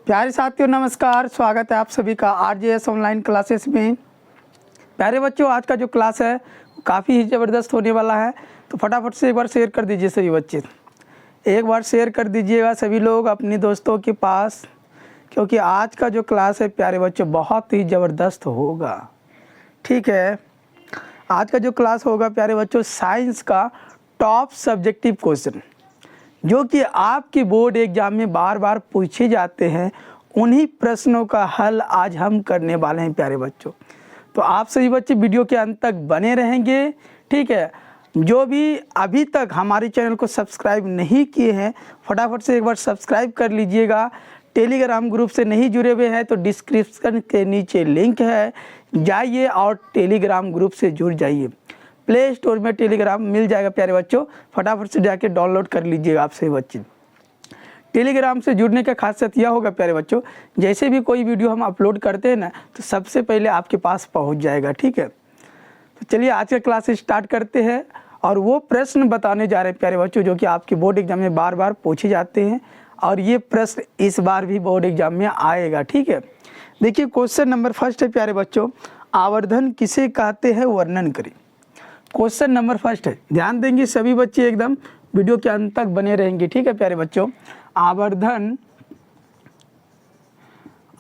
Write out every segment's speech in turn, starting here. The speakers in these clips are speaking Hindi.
प्यारे साथियों नमस्कार, स्वागत है आप सभी का आरजेएस ऑनलाइन क्लासेस में। प्यारे बच्चों, आज का जो क्लास है काफ़ी ही ज़बरदस्त होने वाला है, तो फटाफट से एक बार शेयर कर दीजिए सभी बच्चे। एक बार शेयर कर दीजिएगा सभी लोग अपने दोस्तों के पास, क्योंकि आज का जो क्लास है प्यारे बच्चों बहुत ही ज़बरदस्त होगा। ठीक है, आज का जो क्लास होगा प्यारे बच्चों साइंस का टॉप सब्जेक्टिव क्वेश्चन, जो कि आपके बोर्ड एग्जाम में बार बार पूछे जाते हैं, उन्हीं प्रश्नों का हल आज हम करने वाले हैं प्यारे बच्चों। तो आप सभी बच्चे वीडियो के अंत तक बने रहेंगे। ठीक है, जो भी अभी तक हमारे चैनल को सब्सक्राइब नहीं किए हैं फटाफट से एक बार सब्सक्राइब कर लीजिएगा। टेलीग्राम ग्रुप से नहीं जुड़े हुए हैं तो डिस्क्रिप्शन के नीचे लिंक है, जाइए और टेलीग्राम ग्रुप से जुड़ जाइए। प्ले स्टोर में टेलीग्राम मिल जाएगा प्यारे बच्चों, फटाफट से जाके डाउनलोड कर लीजिएगा आप सभी बच्चे। टेलीग्राम से जुड़ने का खासियत यह होगा प्यारे बच्चों, जैसे भी कोई वीडियो हम अपलोड करते हैं ना तो सबसे पहले आपके पास पहुंच जाएगा। ठीक है, तो चलिए आज का क्लास स्टार्ट करते हैं और वो प्रश्न बताने जा रहे हैं प्यारे बच्चों, जो कि आपके बोर्ड एग्जाम में बार बार पूछे जाते हैं और ये प्रश्न इस बार भी बोर्ड एग्जाम में आएगा। ठीक है, देखिए क्वेश्चन नंबर फर्स्ट है प्यारे बच्चों, आवर्धन किसे कहते हैं वर्णन करें। क्वेश्चन नंबर फर्स्ट है, ध्यान देंगे सभी बच्चे, एकदम वीडियो के अंत तक बने रहेंगे। ठीक है प्यारे बच्चों, आवर्धन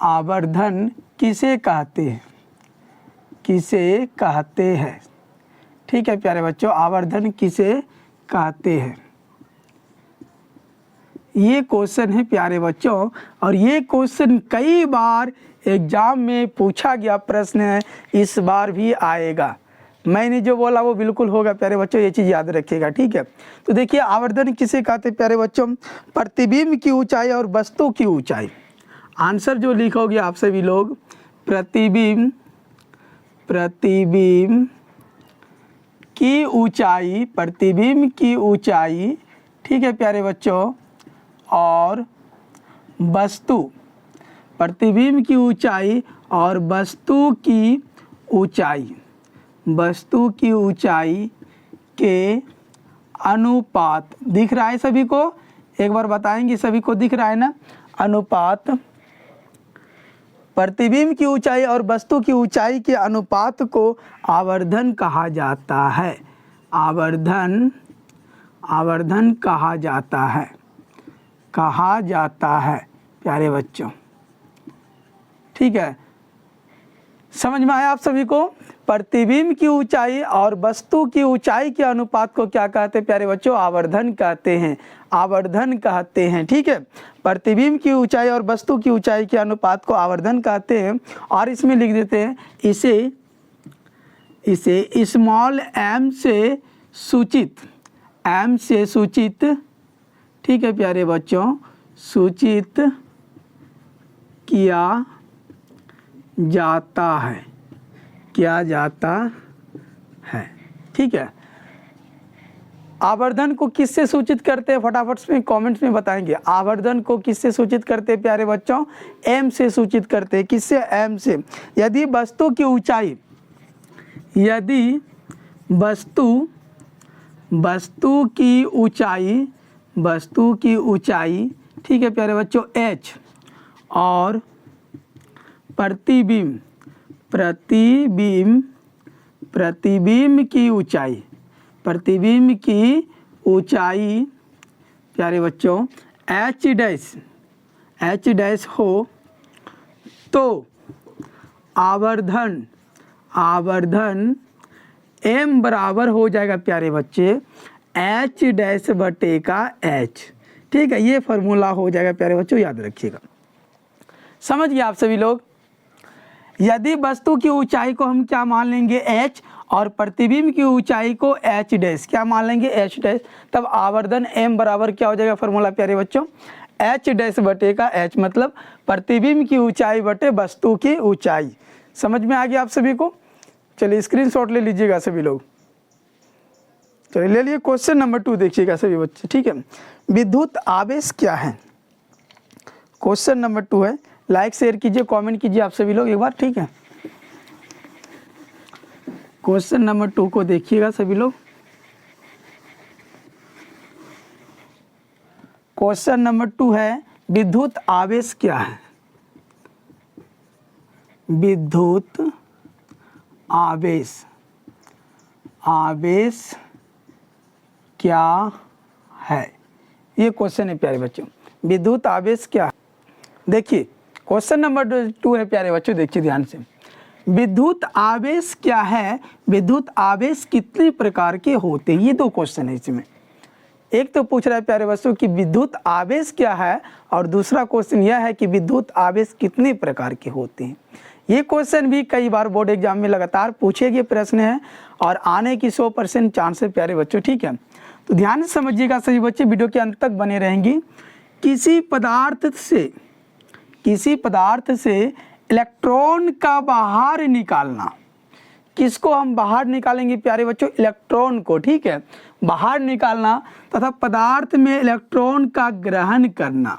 आवर्धन किसे कहते हैं, किसे कहते हैं। ठीक है प्यारे बच्चों, आवर्धन किसे कहते हैं, ये क्वेश्चन है प्यारे बच्चों। और ये क्वेश्चन कई बार एग्जाम में पूछा गया प्रश्न है, इस बार भी आएगा। मैंने जो बोला वो बिल्कुल होगा प्यारे बच्चों, ये चीज़ याद रखिएगा। ठीक है, तो देखिए आवर्धन किसे कहते हैं प्यारे बच्चों, प्रतिबिंब की ऊंचाई और वस्तु की ऊंचाई। आंसर जो लिखोगे आप सभी लोग, प्रतिबिंब की ऊंचाई, प्रतिबिंब की ऊंचाई। ठीक है प्यारे बच्चों, और वस्तु, प्रतिबिंब की ऊंचाई और वस्तु की ऊंचाई, वस्तु की ऊंचाई के अनुपात। दिख रहा है सभी को, एक बार बताएंगे सभी को, दिख रहा है ना अनुपात। प्रतिबिंब की ऊंचाई और वस्तु की ऊंचाई के अनुपात को आवर्धन कहा जाता है। आवर्धन कहा जाता है प्यारे बच्चों। ठीक है, समझ में आया आप सभी को। प्रतिबिंब की ऊंचाई और वस्तु की ऊंचाई के अनुपात को क्या कहते हैं प्यारे बच्चों, आवर्धन कहते हैं, आवर्धन कहते हैं। ठीक है, प्रतिबिंब की ऊंचाई और वस्तु की ऊंचाई के अनुपात को आवर्धन कहते हैं। और इसमें लिख देते हैं इसे स्मॉल एम से सूचित, ठीक है प्यारे बच्चों, सूचित किया जाता है। ठीक है, आवर्धन को किससे सूचित करते हैं फटाफट में कमेंट्स में बताएंगे। आवर्धन को किससे सूचित करते हैं प्यारे बच्चों, एम से सूचित करते हैं। किससे, एम से। यदि वस्तु की ऊंचाई, ठीक है प्यारे बच्चों, एच, और प्रतिबिंब की ऊंचाई प्यारे बच्चों एच डैश हो तो आवर्धन एम बराबर हो जाएगा प्यारे बच्चे एच डैश बटे का एच। ठीक है, ये फार्मूला हो जाएगा प्यारे बच्चों, याद रखिएगा। समझ गए आप सभी लोग। यदि वस्तु की ऊंचाई को हम क्या मान लेंगे, एच, और प्रतिबिंब की ऊंचाई को एच डैश क्या मान लेंगे, एच डैश, तब आवर्धन एम बराबर क्या हो जाएगा फार्मूला प्यारे बच्चों, एच डैश बटे का एच, मतलब प्रतिबिंब की ऊंचाई बटे वस्तु की ऊंचाई। समझ में आ गया आप सभी को। चलिए स्क्रीनशॉट ले लीजिएगा सभी लोग। चलिए ले लिए क्वेश्चन नंबर 2 देखिएगा सभी बच्चे। ठीक है, विद्युत आवेश क्या है, क्वेश्चन नंबर 2 है। लाइक शेयर कीजिए, कमेंट कीजिए आप सभी लोग एक बार। ठीक है, क्वेश्चन नंबर 2 को देखिएगा सभी लोग। क्वेश्चन नंबर 2 है विद्युत आवेश क्या है। विद्युत आवेश, आवेश क्या है? ये क्वेश्चन है प्यारे बच्चों, विद्युत आवेश क्या है? देखिए क्वेश्चन नंबर 2 है प्यारे बच्चों, देखिए ध्यान से। विद्युत आवेश क्या है, विद्युत आवेश कितने प्रकार के होते हैं? ये 2 क्वेश्चन है इसमें। एक तो पूछ रहा है प्यारे बच्चों कि विद्युत आवेश क्या है, और दूसरा क्वेश्चन यह है कि विद्युत आवेश कितने प्रकार के होते हैं। ये क्वेश्चन भी कई बार बोर्ड एग्जाम में लगातार पूछे गए प्रश्न है और आने की 100% चांस है प्यारे बच्चों, ठीक है। तो ध्यान से समझिएगा सभी बच्चे, वीडियो के अंत तक बने रहेंगे। किसी पदार्थ से इलेक्ट्रॉन का बाहर निकालना, किसको हम बाहर निकालेंगे प्यारे बच्चों? इलेक्ट्रॉन को, ठीक है, बाहर निकालना तथा पदार्थ में इलेक्ट्रॉन का ग्रहण करना।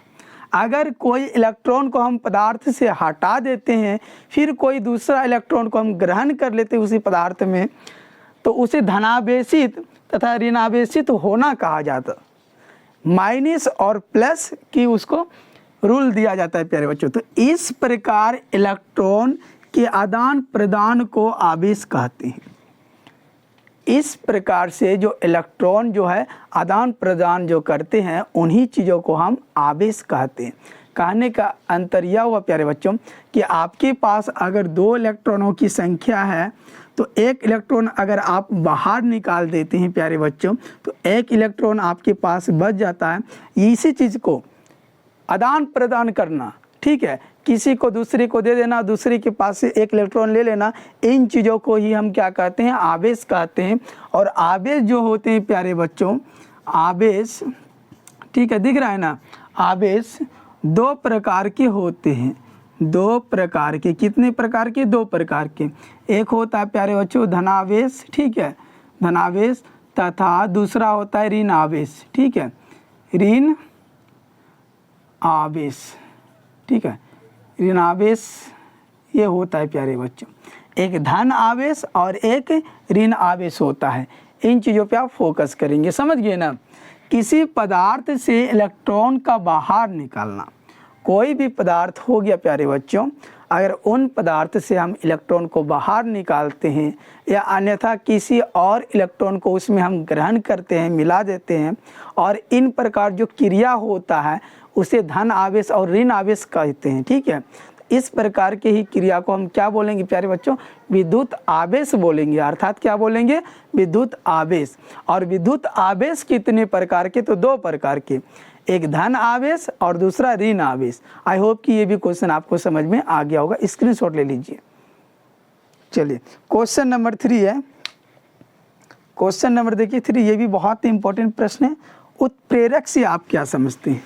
अगर कोई इलेक्ट्रॉन को हम पदार्थ से हटा देते हैं, फिर कोई दूसरा इलेक्ट्रॉन को हम ग्रहण कर लेते हैं उसी पदार्थ में, तो उसे धनावेशित तथा ऋणावेशित होना कहा जाता। माइनस और प्लस की उसको रूल दिया जाता है प्यारे बच्चों। तो इस प्रकार इलेक्ट्रॉन के आदान प्रदान को आवेश कहते हैं। इस प्रकार से जो इलेक्ट्रॉन जो है आदान प्रदान जो करते हैं, उन्हीं चीज़ों को हम आवेश कहते हैं। कहने का अंतर यह हुआ प्यारे बच्चों कि आपके पास अगर 2 इलेक्ट्रॉनों की संख्या है, तो एक इलेक्ट्रॉन अगर आप बाहर निकाल देते हैं प्यारे बच्चों, तो एक इलेक्ट्रॉन आपके पास बच जाता है। इसी चीज़ को आदान प्रदान करना, ठीक है, किसी को दूसरे को दे देना, दूसरे के पास से एक इलेक्ट्रॉन ले लेना, इन चीज़ों को ही हम क्या कहते हैं? आवेश कहते हैं। और आवेश जो होते हैं प्यारे बच्चों, आवेश, ठीक है, दिख रहा है ना, आवेश 2 प्रकार के होते हैं। 2 प्रकार के, कितने प्रकार के? 2 प्रकार के। एक होता है प्यारे बच्चों धनावेश, ठीक है, धनावेश, तथा दूसरा होता है ऋण आवेश, ठीक है, ऋण आवेश, ठीक है, ऋण आवेश ये होता है प्यारे बच्चों। एक धन आवेश और एक ऋण आवेश होता है। इन चीज़ों पे आप फोकस करेंगे, समझ गए ना। किसी पदार्थ से इलेक्ट्रॉन का बाहर निकालना, कोई भी पदार्थ हो गया प्यारे बच्चों, अगर उन पदार्थ से हम इलेक्ट्रॉन को बाहर निकालते हैं या अन्यथा किसी और इलेक्ट्रॉन को उसमें हम ग्रहण करते हैं, मिला देते हैं, और इन प्रकार जो क्रिया होता है उसे धन आवेश और ऋण आवेश कहते हैं, ठीक है। इस प्रकार के ही क्रिया को हम क्या बोलेंगे प्यारे बच्चों? विद्युत आवेश बोलेंगे। अर्थात क्या बोलेंगे? विद्युत आवेश। और विद्युत आवेश कितने प्रकार के? तो 2 प्रकार के, एक धन आवेश और दूसरा ऋण आवेश। आई होप कि ये भी क्वेश्चन आपको समझ में आ गया होगा, स्क्रीनशॉट ले लीजिए। चलिए क्वेश्चन नंबर 3 है। क्वेश्चन नंबर देखिए 3, ये भी बहुत ही इंपॉर्टेंट प्रश्न है। उत्प्रेरक से आप क्या समझते हैं?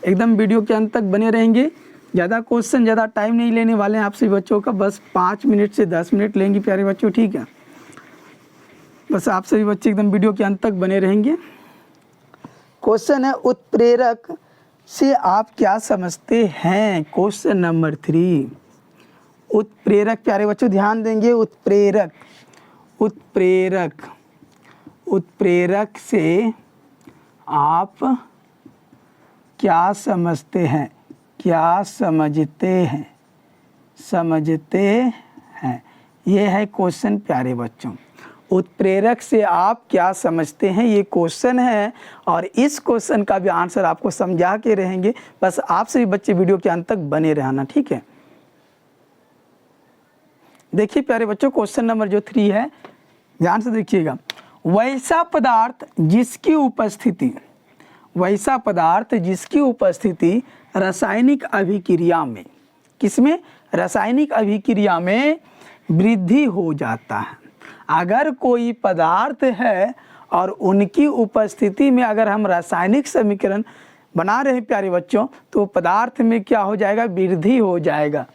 एकदम वीडियो के अंत तक बने रहेंगे। ज़्यादा क्वेश्चन, ज़्यादा टाइम नहीं लेने वाले हैं आपसे बच्चों का, बस 5 मिनट से 10 मिनट लेंगे प्यारे बच्चों, ठीक है। बस आप सभी बच्चे एकदम वीडियो के अंत तक बने रहेंगे। क्वेश्चन है उत्प्रेरक से आप क्या समझते हैं? क्वेश्चन नंबर 3, उत्प्रेरक प्यारे बच्चों ध्यान देंगे। उत्प्रेरक, उत्प्रेरक, उत्प्रेरक से आप क्या समझते हैं? क्या समझते हैं? समझते हैं, ये है क्वेश्चन प्यारे बच्चों। उत्प्रेरक से आप क्या समझते हैं, ये क्वेश्चन है। और इस क्वेश्चन का भी आंसर आपको समझा के रहेंगे, बस आप सभी बच्चे वीडियो के अंत तक बने रहना, ठीक है। देखिए प्यारे बच्चों, क्वेश्चन नंबर जो 3 है, ध्यान से देखिएगा। वैसा पदार्थ जिसकी उपस्थिति, वैसा पदार्थ जिसकी उपस्थिति रासायनिक अभिक्रिया में, किसमें? रासायनिक अभिक्रिया में वृद्धि हो जाता है। अगर कोई पदार्थ है और उनकी उपस्थिति में अगर हम रासायनिक समीकरण बना रहे हैं प्यारे बच्चों, तो पदार्थ में क्या हो जाएगा? वृद्धि हो जाएगा,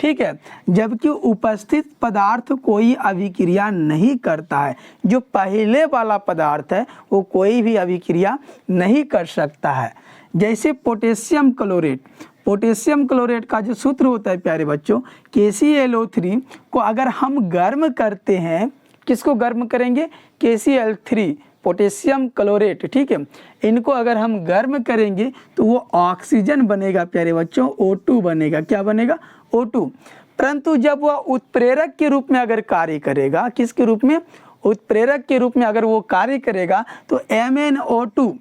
ठीक है। जबकि उपस्थित पदार्थ कोई अभिक्रिया नहीं करता है। जो पहले वाला पदार्थ है वो कोई भी अभिक्रिया नहीं कर सकता है। जैसे पोटेशियम क्लोरेट, पोटेशियम क्लोरेट का जो सूत्र होता है प्यारे बच्चों, KClO3 को अगर हम गर्म करते हैं, किसको गर्म करेंगे? KCl3 पोटेशियम क्लोरेट, ठीक है, इनको अगर हम गर्म करेंगे तो वो ऑक्सीजन बनेगा प्यारे बच्चों, O2 बनेगा। क्या बनेगा? O2। परंतु जब वह उत्प्रेरक के रूप में अगर कार्य करेगा, किसके रूप में? उत्प्रेरक के रूप में अगर वो कार्य करेगा तो MnO2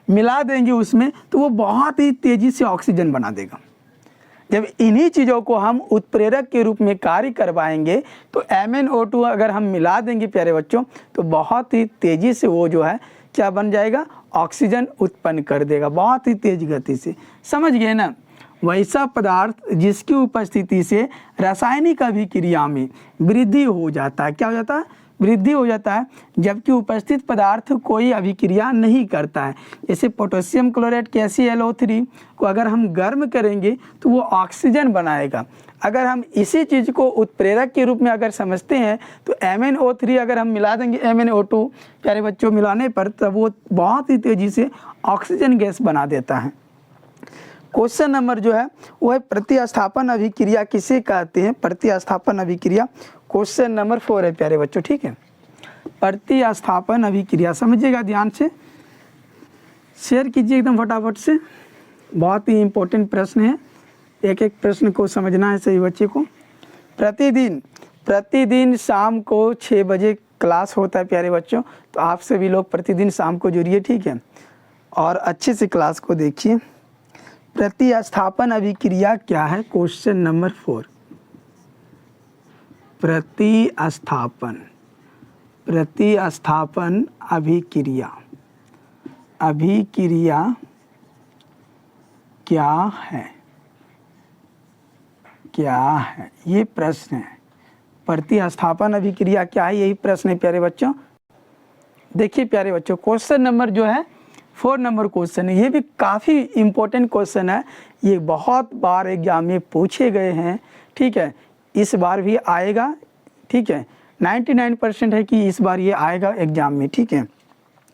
मिला देंगे उसमें, तो वो बहुत ही तेज़ी से ऑक्सीजन बना देगा। जब इन्हीं चीज़ों को हम उत्प्रेरक के रूप में कार्य करवाएंगे तो MnO2 अगर हम मिला देंगे प्यारे बच्चों, तो बहुत ही तेज़ी से वो जो है क्या बन जाएगा? ऑक्सीजन उत्पन्न कर देगा, बहुत ही तेज गति से। समझ गए ना? वैसा पदार्थ जिसकी उपस्थिति से रासायनिक अभिक्रिया में वृद्धि हो जाता है। क्या हो जाता है? वृद्धि हो जाता है, जबकि उपस्थित पदार्थ कोई अभिक्रिया नहीं करता है। जैसे पोटेशियम क्लोराइड KClO3 को अगर हम गर्म करेंगे तो वो ऑक्सीजन बनाएगा। अगर हम इसी चीज़ को उत्प्रेरक के रूप में अगर समझते हैं तो MnO3 अगर हम मिला देंगे MnO2 प्यारे बच्चों मिलाने पर, तब वो बहुत ही तेज़ी से ऑक्सीजन गैस बना देता है। क्वेश्चन नंबर जो है वो है प्रतिस्थापन अभिक्रिया किसे कहते हैं? प्रतिस्थापन अभिक्रिया क्वेश्चन नंबर 4 है प्यारे बच्चों, ठीक है। प्रतिस्थापन अभिक्रिया समझिएगा ध्यान से, शेयर कीजिए एकदम फटाफट से, बहुत ही इम्पोर्टेंट प्रश्न है, एक एक प्रश्न को समझना है सही बच्चे को। प्रतिदिन शाम को 6 बजे क्लास होता है प्यारे बच्चों, तो आप सभी लोग प्रतिदिन शाम को जुड़िए, ठीक है, और अच्छे से क्लास को देखिए। प्रतिस्थापन अभिक्रिया क्या है? Question number 4। प्रतिस्थापन अभिक्रिया क्या है? ये प्रश्न है। प्रतिस्थापन अभिक्रिया क्या है, यही प्रश्न है प्यारे बच्चों। देखिए प्यारे बच्चों, क्वेश्चन नंबर जो है 4 नंबर क्वेश्चन है, ये भी काफ़ी इम्पोर्टेंट क्वेश्चन है। ये बहुत बार एग्जाम में पूछे गए हैं, ठीक है, इस बार भी आएगा, ठीक है, 99% है कि इस बार ये आएगा एग्जाम में, ठीक है।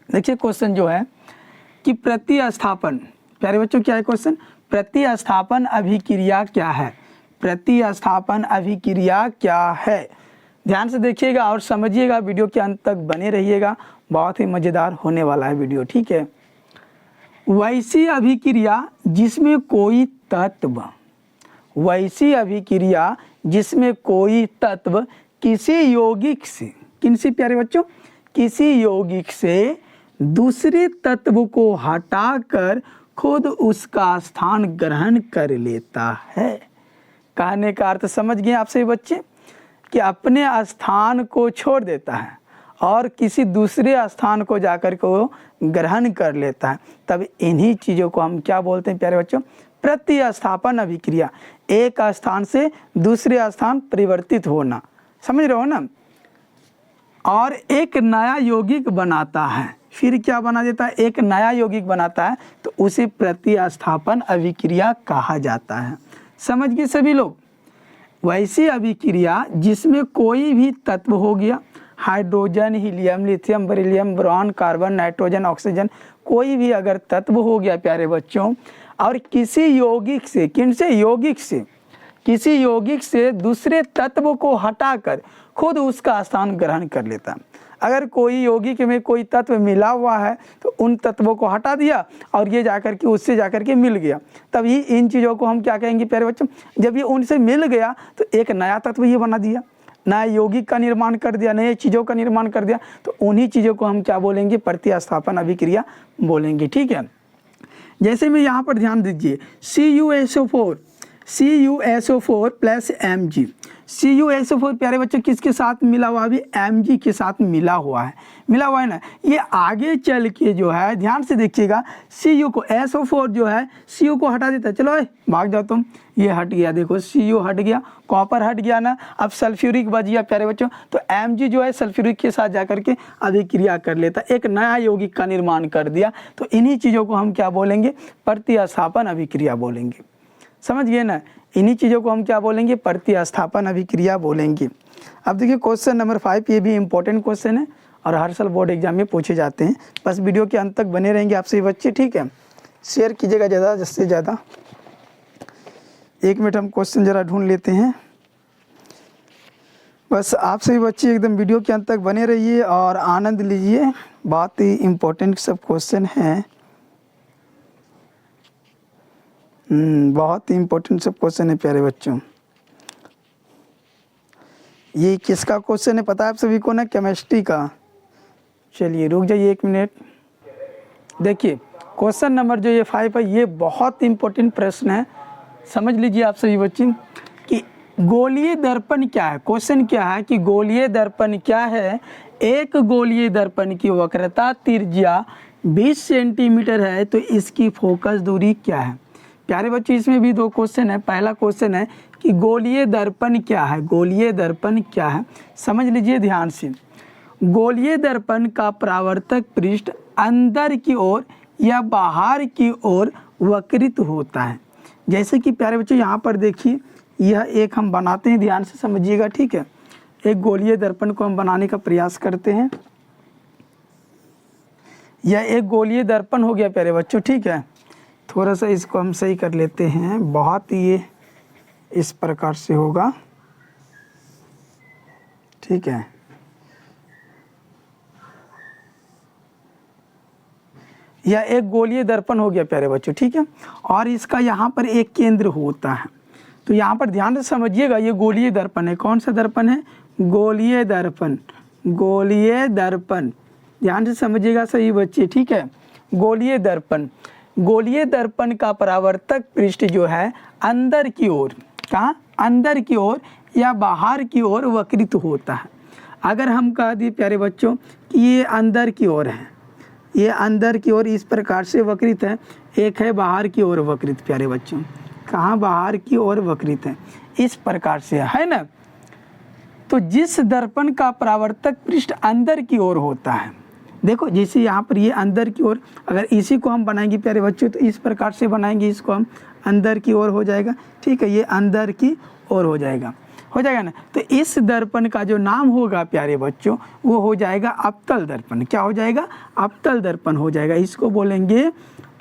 देखिए क्वेश्चन जो है कि प्रतिस्थापन, प्यारे बच्चों क्या है क्वेश्चन? प्रतिस्थापन अभिक्रिया क्या है? प्रतिस्थापन अभिक्रिया क्या है? ध्यान से देखिएगा और समझिएगा, वीडियो के अंत तक बने रहिएगा, बहुत ही मज़ेदार होने वाला है वीडियो, ठीक है। वैसी अभिक्रिया जिसमें कोई तत्व, वैसी अभिक्रिया जिसमें कोई तत्व किसी यौगिक से, किनसे प्यारे बच्चों? किसी यौगिक से दूसरे तत्व को हटाकर खुद उसका स्थान ग्रहण कर लेता है। कहने का अर्थ समझ गए आप सभी बच्चे, कि अपने स्थान को छोड़ देता है और किसी दूसरे स्थान को जाकर के वो ग्रहण कर लेता है। तब इन्हीं चीज़ों को हम क्या बोलते हैं प्यारे बच्चों? प्रतिस्थापन अभिक्रिया। एक स्थान से दूसरे स्थान परिवर्तित होना, समझ रहे हो ना? और एक नया यौगिक बनाता है, फिर क्या बना देता है? एक नया यौगिक बनाता है, तो उसे प्रतिस्थापन अभिक्रिया कहा जाता है। समझ गए सभी लोग? वैसी अभिक्रिया जिसमें कोई भी तत्व हो गया, hydrogen, helium, lithium, beryllium, boron, carbon, nitrogen, oxygen, कोई भी अगर तत्व हो गया प्यारे बच्चों, और किसी यौगिक से, किनसे? यौगिक से, किसी यौगिक से दूसरे तत्व को हटाकर खुद उसका स्थान ग्रहण कर लेता है। अगर कोई यौगिक में कोई तत्व मिला हुआ है तो उन तत्वों को हटा दिया और ये जाकर के उससे जाकर के मिल गया, तभी इन चीज़ों को हम क्या कहेंगे प्यारे बच्चों? जब ये उनसे मिल गया तो एक नया तत्व ये बना दिया, नया यौगिक का निर्माण कर दिया, नए चीज़ों का निर्माण कर दिया, तो उन्हीं चीज़ों को हम क्या बोलेंगे? प्रतिस्थापन अभिक्रिया बोलेंगे, ठीक है। जैसे में यहाँ पर ध्यान दीजिए, CuSO4 प्लस Mg, CuSO4 प्यारे बच्चों किसके साथ मिला हुआ? अभी Mg के साथ मिला हुआ है ना। ये आगे चल के जो है, ध्यान से देखिएगा, Cu को, SO4 जो है Cu को हटा देता है, चलो भाग जाओ तुम, ये हट गया, देखो Cu हट गया, कॉपर हट गया ना, अब सल्फ्यूरिक बच गया प्यारे बच्चों, तो Mg जो है सल्फ्यूरिक के साथ जाकर के अभिक्रिया कर लेता, एक नया यौगिक का निर्माण कर दिया। तो इन्हीं चीज़ों को हम क्या बोलेंगे? प्रतिस्थापन अभिक्रिया बोलेंगे। समझ गए ना? इन्हीं चीज़ों को हम क्या बोलेंगे? प्रतिस्थापन अभिक्रिया बोलेंगे। अब देखिए क्वेश्चन नंबर 5, ये भी इम्पोर्टेंट क्वेश्चन है और हर साल बोर्ड एग्जाम में पूछे जाते हैं। बस वीडियो के अंत तक बने रहेंगे आप सभी बच्चे, ठीक है। शेयर कीजिएगा ज़्यादा से ज़्यादा। 1 मिनट हम क्वेश्चन ज़रा ढूंढ लेते हैं। बस आप सभी बच्चे एकदम वीडियो के अंत तक बने रहिए और आनंद लीजिए। बहुत ही इम्पोर्टेंट सब क्वेश्चन हैं। बहुत ही इम्पोर्टेंट सब क्वेश्चन है प्यारे बच्चों। ये किसका क्वेश्चन है पता है आप सभी को ना? केमिस्ट्री का। चलिए रुक जाइए 1 मिनट। देखिए क्वेश्चन नंबर जो ये 5 है, ये बहुत इम्पोर्टेंट प्रश्न है। समझ लीजिए आप सभी बच्चे कि गोलीय दर्पण क्या है। क्वेश्चन क्या है कि गोलीय दर्पण क्या है। एक गोलीय दर्पण की वक्रता त्रिज्या 20 सेंटीमीटर है, तो इसकी फोकस दूरी क्या है। प्यारे बच्चों इसमें भी 2 क्वेश्चन है। पहला क्वेश्चन है कि गोलीय दर्पण क्या है। गोलीय दर्पण क्या है, समझ लीजिए ध्यान से। गोलीय दर्पण का परावर्तक पृष्ठ अंदर की ओर या बाहर की ओर वक्रित होता है। जैसे कि प्यारे बच्चों यहाँ पर देखिए, यह एक हम बनाते हैं, ध्यान से समझिएगा, ठीक है। एक गोलीय दर्पण को हम बनाने का प्रयास करते हैं। यह एक गोलीय दर्पण हो गया प्यारे बच्चों, ठीक है। थोड़ा सा इसको हम सही कर लेते हैं। बहुत ही ये इस प्रकार से होगा, ठीक है। यह एक गोलीय दर्पण हो गया प्यारे बच्चों, ठीक है। और इसका यहाँ पर एक केंद्र होता है। तो यहाँ पर ध्यान से समझिएगा, ये गोलीय दर्पण है। कौन सा दर्पण है? गोलीय दर्पण। गोलीय दर्पण, ध्यान से समझिएगा सही बच्चे, ठीक है। गोलीय दर्पण, गोलीय दर्पण का परावर्तक पृष्ठ जो है अंदर की ओर, कहाँ? अंदर की ओर या बाहर की ओर वक्रित होता है। अगर हम कह दिए प्यारे बच्चों कि ये अंदर की ओर है, ये अंदर की ओर इस प्रकार से वक्रित है, एक है बाहर की ओर वक्रित प्यारे बच्चों। कहाँ? बाहर की ओर वक्रित है, इस प्रकार से है ना। तो जिस दर्पण का परावर्तक पृष्ठ अंदर की ओर होता है, देखो जैसे यहाँ पर ये अंदर की ओर, अगर इसी को हम बनाएंगे प्यारे बच्चों तो इस प्रकार से बनाएंगे, इसको हम अंदर की ओर हो जाएगा, ठीक है। ये अंदर की ओर हो जाएगा ना। तो इस दर्पण का जो नाम होगा प्यारे बच्चों वो हो जाएगा अवतल दर्पण। क्या हो जाएगा? अवतल दर्पण हो जाएगा। इसको बोलेंगे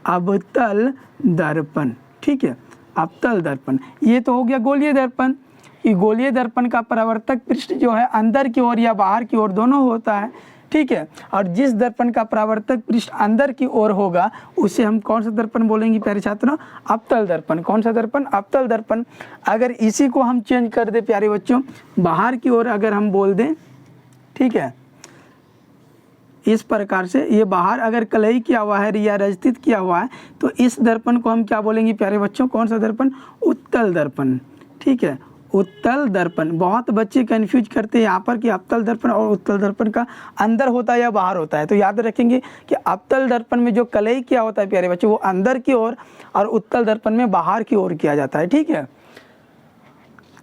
अवतल दर्पण, ठीक है। अवतल दर्पण, ये तो हो गया गोलीय दर्पण। ये गोलीय दर्पण का परावर्तक पृष्ठ जो है अंदर की ओर या बाहर की ओर दोनों होता है, ठीक है। और जिस दर्पण का परावर्तक पृष्ठ अंदर की ओर होगा उसे हम कौन सा दर्पण बोलेंगे प्यारे छात्रों? अवतल दर्पण। कौन सा दर्पण? अवतल दर्पण। अगर इसी को हम चेंज कर दे प्यारे बच्चों, बाहर की ओर अगर हम बोल दें, ठीक है, इस प्रकार से, ये बाहर अगर कलई किया हुआ है या रजतित किया हुआ है तो इस दर्पण को हम क्या बोलेंगे प्यारे बच्चों? कौन सा दर्पण? उत्तल दर्पण, ठीक है। उत्तल दर्पण। बहुत बच्चे कंफ्यूज करते हैं यहाँ पर कि अवतल दर्पण और उत्तल दर्पण का अंदर होता है या बाहर होता है। तो याद रखेंगे कि अवतल दर्पण में जो कलई किया होता है प्यारे बच्चों वो अंदर की ओर और उत्तल दर्पण में बाहर की ओर किया जाता है, ठीक है।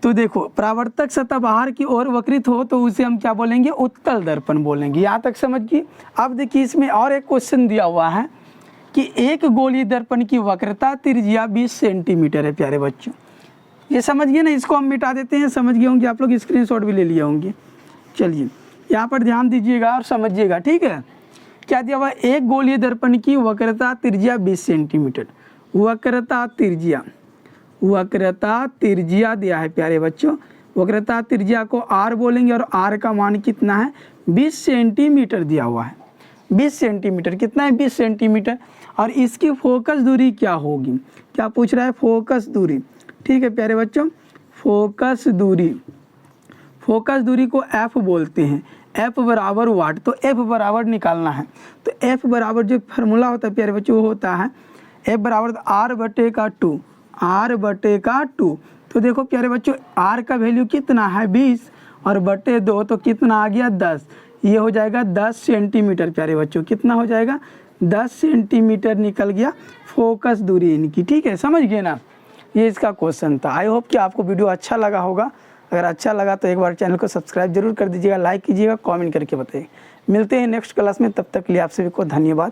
तो देखो परावर्तक सतह बाहर की ओर वक्रित हो तो उसे हम क्या बोलेंगे? उत्तल दर्पण बोलेंगे। यहाँ तक समझिए। अब देखिए इसमें और एक क्वेश्चन दिया हुआ है कि एक गोलीय दर्पण की वक्रता त्रिज्या 20 सेंटीमीटर है प्यारे बच्चों। ये समझ गए ना, इसको हम मिटा देते हैं। समझ गए होंगे आप लोग, स्क्रीनशॉट भी ले लिए होंगे। चलिए यहाँ पर ध्यान दीजिएगा और समझिएगा, ठीक है। क्या दिया हुआ? एक गोलीय दर्पण की वक्रता त्रिज्या 20 सेंटीमीटर। वक्रता त्रिज्या, वक्रता त्रिज्या दिया है प्यारे बच्चों। वक्रता त्रिज्या को r बोलेंगे और r का मान कितना है? 20 सेंटीमीटर दिया हुआ है। 20 सेंटीमीटर कितना है? 20 सेंटीमीटर। और इसकी फोकस दूरी क्या होगी? क्या पूछ रहा है? फोकस दूरी, ठीक है प्यारे बच्चों। फोकस दूरी, फोकस दूरी को f बोलते हैं। f बराबर वाट, तो f बराबर निकालना है। तो f बराबर जो फार्मूला होता है प्यारे बच्चों वो होता है f बराबर r/2, r/2। तो देखो प्यारे बच्चों r का वैल्यू कितना है? 20 और बटे 2 तो कितना आ गया? 10। ये हो जाएगा 10 सेंटीमीटर प्यारे बच्चों। कितना हो जाएगा? 10 सेंटीमीटर निकल गया फोकस दूरी इनकी, ठीक है। समझ गए ना? ये इसका क्वेश्चन था। आई होप कि आपको वीडियो अच्छा लगा होगा। अगर अच्छा लगा तो एक बार चैनल को सब्सक्राइब जरूर कर दीजिएगा, लाइक कीजिएगा, कमेंट करके बताइए। मिलते हैं नेक्स्ट क्लास में, तब तक के लिए आप सभी को धन्यवाद।